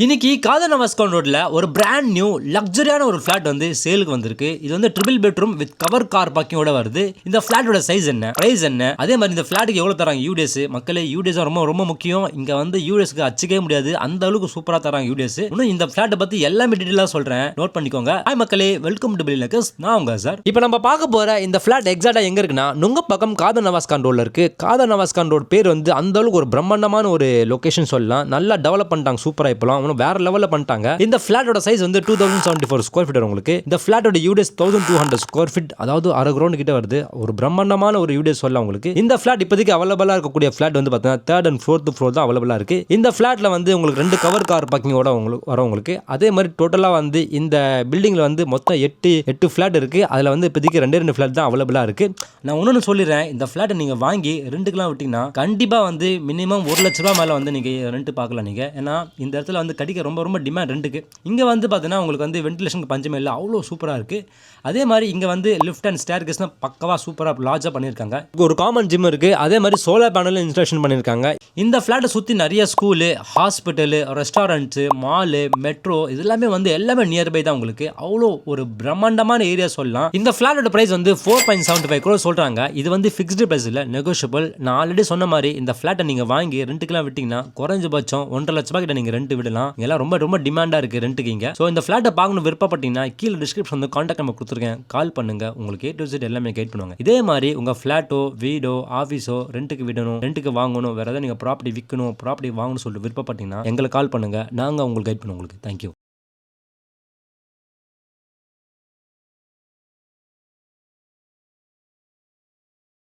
இன்னைக்கு காதர் நவாஸ்கான் ரோட்ல ஒரு பிராண்ட் நியூ லக்ஸரியான ஒரு ஃபிளாட் வந்து சேலுக்கு வந்திருக்கு. இது வந்து triple bedroom with cover car பார்க்கிங்கோட வருது. இந்த ஃபிளாட்டோட சைஸ் என்ன, பிரைஸ் என்ன, அதே மாதிரி இந்த ஃபிளாட்டுக்கு எவ்வளவு தராங்க யூடிஎஸ். மக்களே யூடிஎஸ் ரொம்ப ரொம்ப முக்கியம். இங்க வந்து யூடிஎஸ்க்கு அச்சுக்கவே முடியாது, அந்த அளவுக்கு சூப்பரா தராங்க யூடிஎஸ். இன்னும் இந்த ஃபிளாட்டை பத்தி எல்லாமே டீடைலா சொல்றேன், நோட் பண்ணிக்கோங்க. ஹாய் மக்களே, வெல்கம் டு பில்லினக்கஸ். நான் உங்க சார். இப்போ நம்ம பார்க்க போற இந்த ஃபிளாட் எக்ஸாக்ட்டா எங்க இருக்குன்னா நுங்கப்பாக்கம் காதர் நவாஸ்கான் ரோட்ல இருக்கு. காதர் நவாஸ்கான் ரோட் பேர் வந்து அந்த அளவுக்கு ஒரு பிரம்மாண்டமான ஒரு லொகேஷன் சொல்லலாம். நல்லா டெவலப் பண்ணிட்டாங்க, சூப்பரா இப்பலாம் வேற லெவல்ல பண்ணிட்டாங்க. இந்த ஃபிளாட்டோட சைஸ் வந்து 2074 ஸ்கொயர் ஃபீட் உங்களுக்கு. இந்த ஃபிளாட்டோட யூடிஎஸ் 1200 ஸ்கொயர் ஃபீட், அதாவது அரை கிரவுண்ட் கிட்ட வருது. ஒரு பிரம்மாண்டமான ஒரு யூடிஎஸ் சொல்லலாம் உங்களுக்கு. இந்த ஃபிளாட் இப்போதைக்கு அவைலபிளா இருக்கக்கூடிய ஃபிளாட் வந்து பார்த்தீங்கன்னா 3rd and 4th ஃப்ளோர் தான் அவைலபிளா இருக்கு. இந்த ஃபிளாட்ல வந்து உங்களுக்கு 2 கவர் கார் பார்க்கிங்கோட உங்களுக்கு அதே மாதிரி டோட்டலா வந்து இந்த பில்டிங்ல வந்து மொத்தம் 8 ஃபிளாட் இருக்கு. அதுல வந்து இப்போதைக்கு 2 ஃபிளாட் தான் அவைலபிளா இருக்கு. நான் ஒன்னு சொல்லிடுறேன், இந்த ஃபிளாட்டை நீங்க வாங்கி ரெண்டுக்கெல்லாம் விட்டீங்கன்னா கண்டிப்பா வந்து மினிமம் 1 லட்ச ரூபாய் மேல வந்து நீங்க ரெண்ட் பார்க்கலாம் நீங்க. ஏன்னா இந்த இடத்துல வந்து கடிக்க ரொம்ப ரொம்ப டிமாண்ட் ரெண்டுக்கு. இங்க வந்து பார்த்தீங்கன்னா உங்களுக்கு வந்து வென்டிலேஷனுக்கு பஞ்சமே இல்லை, அவ்வளோ சூப்பரா இருக்கு. அதே மாதிரி இங்க வந்து லிஃப்ட் அண்ட் ஸ்டேர்கேஸ்னா பக்கவா சூப்பரா லார்ஜா பண்ணிருக்காங்க. ஒரு காமன் ஜிம் இருக்கு, அதே மாதிரி சோலார் பேனல் இன்ஸ்டாலேஷன் பண்ணிருக்காங்க. இந்த ஃபிளாட்டை சுத்தி நிறைய school, hospital, restaurants, mall, metro இது எல்லாமே நியர்பை தான் உங்களுக்கு. அவ்வளோ ஒரு பிரம்மாண்டமான ஏரியா சொல்லலாம். இந்த ஃபிளாட்டோட பிரைஸ் வந்து 4.75 crore சொல்றாங்க. இது வந்து ஃபிக்ஸ்டு பிரைஸ் இல்ல, நெகோஷியபிள். நான் ஆல்ரெடி சொன்ன மாதிரி இந்த ஃபிளாட்டை நீங்க வாங்கி ரெண்டுக்கெல்லாம் விட்டீங்கன்னா குறைஞ்சபட்சம் 1.5 லட்ச ரூபாய் கிட்ட நீங்க ரெண்ட் விடலாம். இதெல்லாம் ரொம்ப ரொம்ப டிமாண்டா இருக்கு ரெண்டுக்கு இங்க. ஸோ இந்த ஃபிளாட்டை பார்க்கணும் விருப்பப்பட்டீங்கன்னா கீழே டிஸ்கிரிப்ஷன் வந்து கான்டாக்ட் நம்பர் கொடுத்துருக்கேன், கால் பண்ணுங்க. உங்களுக்கு A to Z எல்லாமே கைட் பண்ணுவாங்க. இதே மாதிரி உங்க ஃபிளாட்டோ, வீடோ, ஆஃபீஸோ ரெண்டுக்கு விடணும், ரெண்டுக்கு வாங்கணும், வேற ஏதாவது நீங்க ப்ராப்பர்ட்டி விற்கணும், ப்ராப்பர்ட்டி வாங்கணும்னு சொல்லிட்டு விருப்பப்பட்டீங்கன்னா எங்களுக்கு கால் பண்ணுங்க. நாங்க உங்களுக்கு கைட் பண்ணுவோம் உங்களுக்கு. தேங்க்யூ.